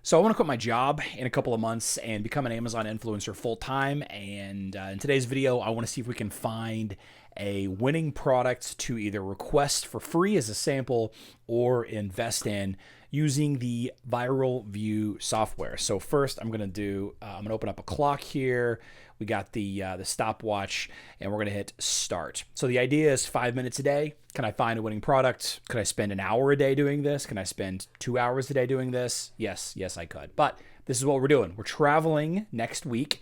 So I want to quit my job in a couple of months and become an Amazon influencer full time. And in today's video, I want to see if we can find a winning product to either request for free as a sample or invest in using the Viral View software. So first, I'm gonna open up a clock here. We got the stopwatch, and we're gonna hit start. So the idea is 5 minutes a day. Can I find a winning product? Could I spend an hour a day doing this? Can I spend 2 hours a day doing this? Yes, I could. But this is what we're doing. We're traveling next week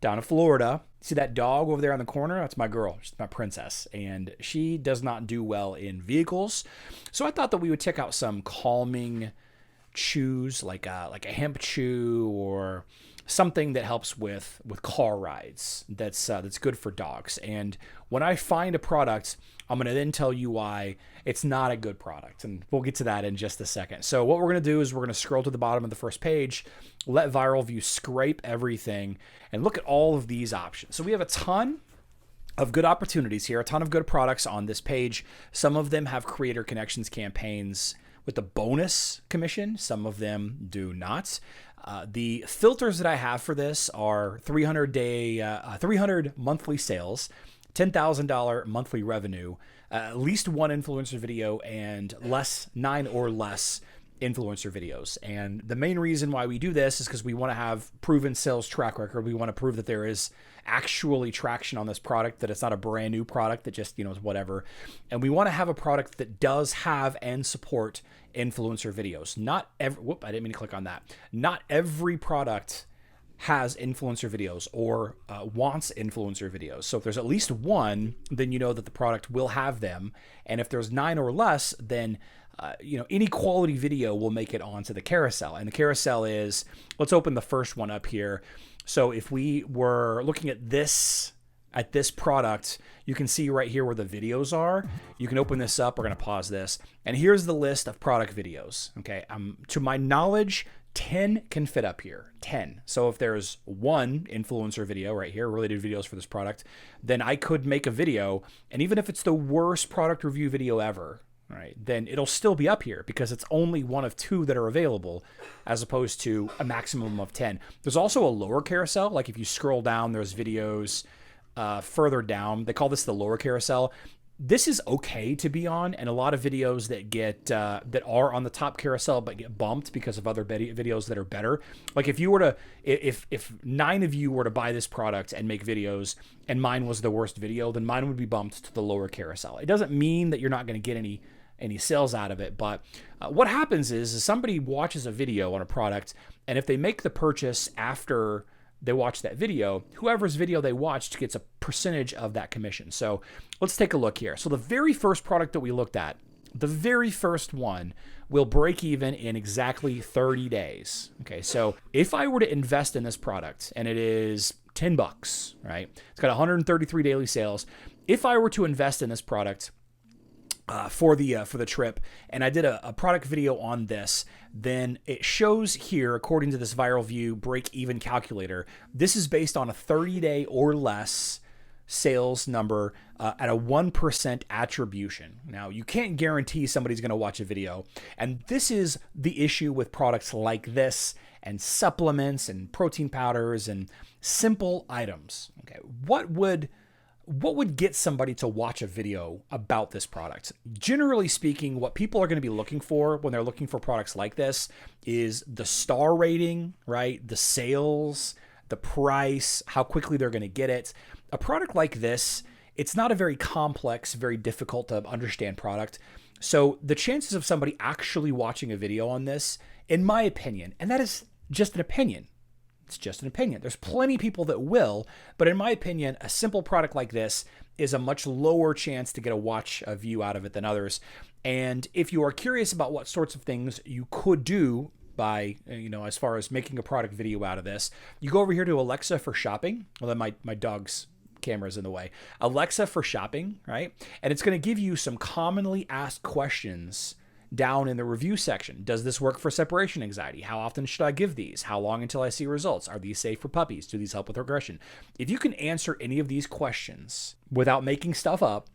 down to Florida. See that dog over there on the corner? That's my girl. She's my princess. And she does not do well in vehicles. So I thought that we would check out some calming chews, like a hemp chew or something that helps with car rides. That's good for dogs. And when I find a product, I'm going to then tell you why it's not a good product. And we'll get to that in just a second. So what we're going to do is we're going to scroll to the bottom of the first page, let Viral View scrape everything, and look at all of these options. So we have a ton of good opportunities here, a ton of good products on this page. Some of them have creator connections campaigns with a bonus commission. Some of them do not. The filters that I have for this are 300 monthly sales, $10,000 monthly revenue, at least one influencer video, and 9 or less influencer videos. And the main reason why we do this is because we want to have proven sales track record. We want to prove that there is actually traction on this product, that it's not a brand new product that just, is whatever. And we want to have a product that does have and support influencer videos. I didn't mean to click on that. Not every product has influencer videos or wants influencer videos. So if there's at least one, then you know that the product will have them. And if there's 9 or less, then any quality video will make it onto the carousel. And the carousel is, let's open the first one up here. So if we were looking at this product, you can see right here where the videos are. You can open this up. We're going to pause this. And here's the list of product videos. Okay. To my knowledge, 10 can fit up here, 10. So if there's one influencer video right here, related videos for this product, then I could make a video. And even if it's the worst product review video ever, right, then it'll still be up here because it's only one of 2 that are available as opposed to a maximum of 10. There's also a lower carousel. Like if you scroll down, there's videos further down. They call this the lower carousel. This is okay to be on, and a lot of videos that get that are on the top carousel but get bumped because of other videos that are better. Like if 9 of you were to buy this product and make videos, and mine was the worst video, then mine would be bumped to the lower carousel. It doesn't mean that you're not going to get any sales out of it, but what happens is somebody watches a video on a product, and if they make the purchase after they watch that video, whoever's video they watched gets a percentage of that commission. So let's take a look here. So the very first product that we looked at, the very first one, will break even in exactly 30 days. Okay, so if I were to invest in this product, and it is $10, right? It's got 133 daily sales. If I were to invest in this product for the trip, and I did a product video on this, then it shows here, according to this Viral View break-even calculator, this is based on a 30-day or less sales number at a 1% attribution. Now, you can't guarantee somebody's going to watch a video, and this is the issue with products like this and supplements and protein powders and simple items. Okay, what would get somebody to watch a video about this product? Generally speaking, what people are going to be looking for when they're looking for products like this is the star rating, right? The sales, the price, how quickly they're going to get it. A product like this, it's not a very complex, very difficult to understand product. So the chances of somebody actually watching a video on this, in my opinion, and that is just an opinion, it's just an opinion. There's plenty of people that will, but in my opinion, a simple product like this is a much lower chance to get a view out of it than others. And if you are curious about what sorts of things you could do by, as far as making a product video out of this, you go over here to Alexa for shopping. Well, then my dog's camera's in the way. Alexa for shopping, right? And it's going to give you some commonly asked questions down in the review section. Does this work for separation anxiety? How often should I give these? How long until I see results? Are these safe for puppies? Do these help with regression? If you can answer any of these questions without making stuff up,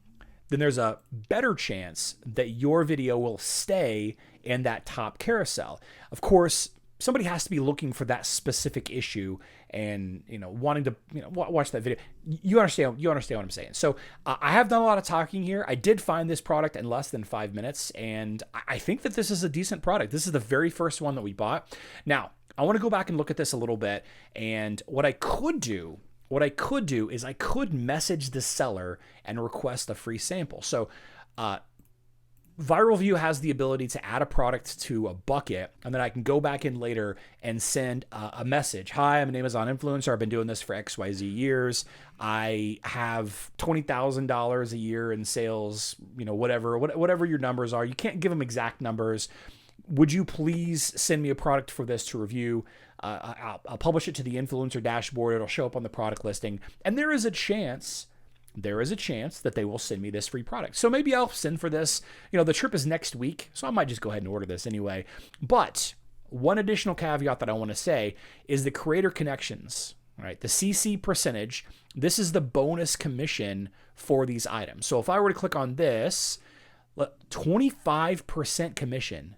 then there's a better chance that your video will stay in that top carousel. Of course, somebody has to be looking for that specific issue and, wanting to, watch that video. You understand what I'm saying. So I have done a lot of talking here. I did find this product in less than 5 minutes, and I think that this is a decent product. This is the very first one that we bought. Now, I want to go back and look at this a little bit, and what I could do is I could message the seller and request a free sample. So ViralView has the ability to add a product to a bucket, and then I can go back in later and send a message. Hi, I'm an Amazon influencer. I've been doing this for XYZ years. I have $20,000 a year in sales, whatever your numbers are. You can't give them exact numbers. Would you please send me a product for this to review? I'll publish it to the influencer dashboard. It'll show up on the product listing. And there is a chance that they will send me this free product. So maybe I'll send for this. The trip is next week, so I might just go ahead and order this anyway. But one additional caveat that I want to say is the creator connections, right? The CC percentage, this is the bonus commission for these items. So if I were to click on this, 25% commission,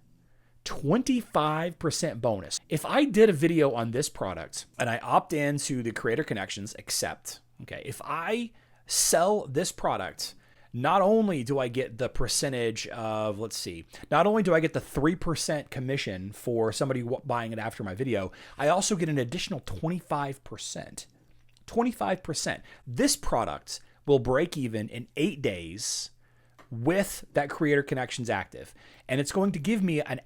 25% bonus. If I did a video on this product and I opt into the creator connections, if I sell this product, not only do I get the percentage of, not only do I get the 3% commission for somebody buying it after my video, I also get an additional 25%. 25%. This product will break even in 8 days with that creator connections active. And it's going to give me an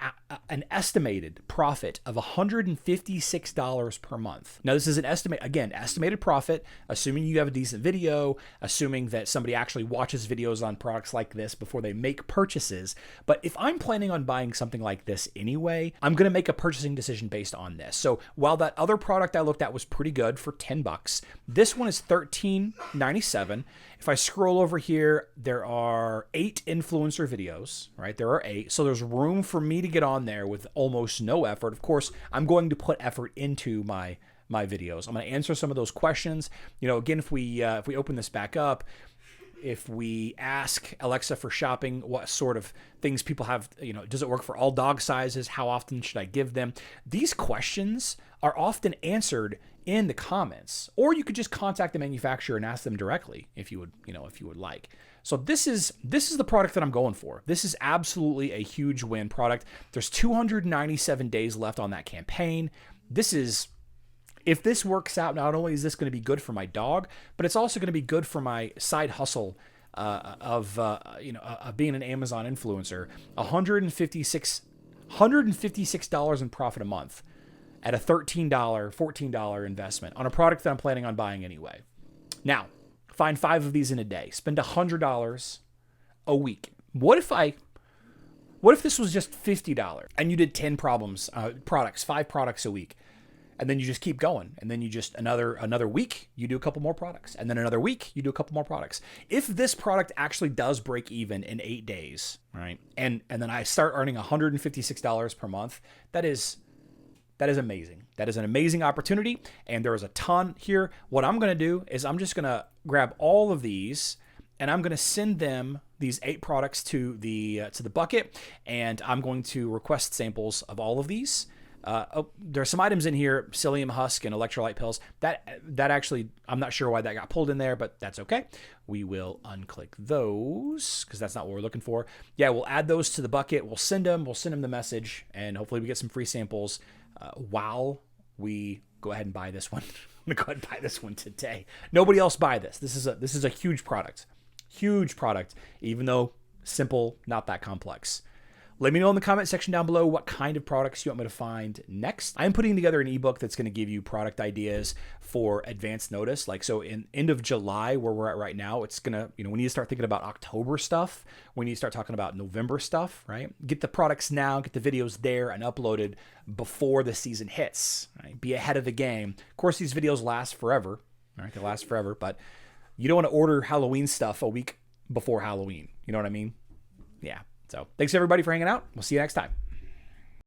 estimated profit of $156 per month. Now, this is an estimated profit, assuming you have a decent video, assuming that somebody actually watches videos on products like this before they make purchases. But if I'm planning on buying something like this anyway, I'm going to make a purchasing decision based on this. So while that other product I looked at was pretty good for $10, this one is $13.97. If I scroll over here, there are 8 influencer videos, right? There are 8. So there's room for me to get on there with almost no effort. Of course, I'm going to put effort into my videos. I'm going to answer some of those questions. Again, if we open this back up, if we ask Alexa for shopping, what sort of things people have, does it work for all dog sizes? How often should I give them? These questions are often answered in the comments, or you could just contact the manufacturer and ask them directly if you would like. So this is the product that I'm going for. This is absolutely a huge win product. There's 297 days left on that campaign. If this works out, not only is this going to be good for my dog, but it's also going to be good for my side hustle of being an Amazon influencer. $156 in profit a month at a $13, $14 investment on a product that I'm planning on buying anyway. Now, find 5 of these in a day. Spend $100 a week. What if this was just $50 and you did 10 products, 5 products a week? And then you just keep going. And then you just another week, you do a couple more products. And then another week, you do a couple more products. If this product actually does break even in 8 days, right? And then I start earning $156 per month, that is amazing. That is an amazing opportunity. And there is a ton here. What I'm going to do is I'm just going to grab all of these and I'm going to send them these 8 products to the bucket. And I'm going to request samples of all of these. There are some items in here, psyllium husk and electrolyte pills. That actually, I'm not sure why that got pulled in there, but that's okay. We will unclick those because that's not what we're looking for. Yeah, we'll add those to the bucket. We'll send them the message, and hopefully we get some free samples while we go ahead and buy this one. I'm going to go ahead and buy this one today. Nobody else buy this. This is a huge product. Huge product, even though simple, not that complex. Let me know in the comment section down below what kind of products you want me to find next. I'm putting together an ebook that's going to give you product ideas for advanced notice. So in end of July, where we're at right now, it's going to, we need to start thinking about October stuff. We need to start talking about November stuff, right? Get the products now, get the videos there and uploaded before the season hits, right? Be ahead of the game. Of course, these videos last forever, right? They last forever, but you don't want to order Halloween stuff a week before Halloween. You know what I mean? Yeah. So thanks everybody for hanging out. We'll see you next time.